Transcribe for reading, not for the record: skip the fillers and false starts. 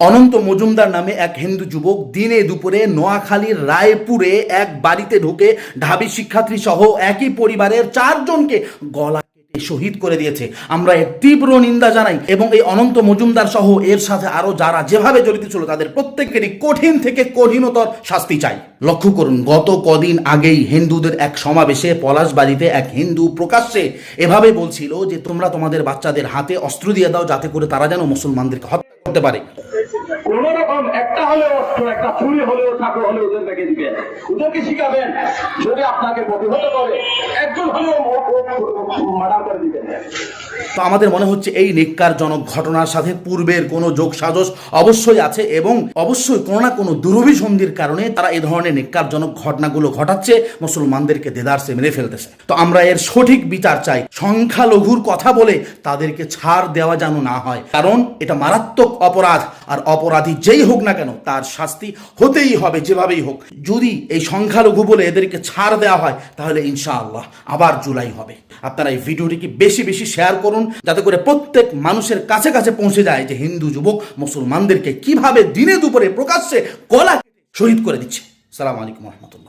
অনন্ত মজুমদার নামে এক হিন্দু যুবক দিনে দুপুরে নোয়াখালীর রায়পুরে এক বাড়িতে ঢুকে ঢাবি শিক্ষার্থী সহ একই পরিবারের 4 জনকে গলা কেটে শহীদ করে দিয়েছে। আমরা এর তীব্র নিন্দা জানাই এবং এই অনন্ত মজুমদার সহ এর সাথে আরো যারা যেভাবে জড়িত ছিল তাদের প্রত্যেকেরই কঠিন থেকে কঠিনতর শাস্তি চাই। লক্ষ্য করুন, গত কদিন আগেই হিন্দুদের এক সমাবেশে পলাশবাড়িতে এক হিন্দু প্রকাশ্যে এভাবে বলছিল যে তোমরা তোমাদের বাচ্চাদের হাতে অস্ত্র দিয়ে দাও যাতে করে তারা যেন মুসলমানদেরকে হত্যা করতে পারে। কোন রকম একটা হলেও অস্ত্র, একটা ছুরি হলেও চাকু হলেও ওদেরকে দিবেন, ওদেরকে শিখাবেন। যদি আপনাকে প্রতিহত করে একজন হলেও মার্ডার করে দিবেন। তো আমাদের মনে হচ্ছে এই নেক্কারজনক ঘটনার সাথে পূর্বের কোনো যোগসাজশ অবশ্যই আছে এবং অবশ্যই কোনো না কোনো দুরভিসন্ধির কারণে তারা এই ধরনের নেক্কারজনক ঘটনাগুলো ঘটাচ্ছে, মুসলমানদেরকে দেদারসে মেরে ফেলতেছে। তো আমরা এর সঠিক বিচার চাই। সংখ্যালঘুর কথা বলে তাদেরকে ছাড় দেওয়া যেন না হয়, কারণ এটা মারাত্মক অপরাধ। আর অপরাধী যেই হোক না কেন তার শাস্তি হতেই হবে যেভাবেই হোক। যদি এই সংখ্যালঘু বলে এদেরকে ছাড় দেওয়া হয় তাহলে ইনশাআল্লাহ আবার জুলাই হবে। আপনারা এই ভিডিওটিকে বেশি বেশি শেয়ার করুন যাতে করে প্রত্যেক মানুষের কাছে কাছে পৌঁছে যায় যে হিন্দু যুবক মুসলমানদেরকে কিভাবে দিনে দুপুরে প্রকাশ্যে গলা শহীদ করে দিচ্ছে। আসসালামু আলাইকুম রহমতুল্লাহ।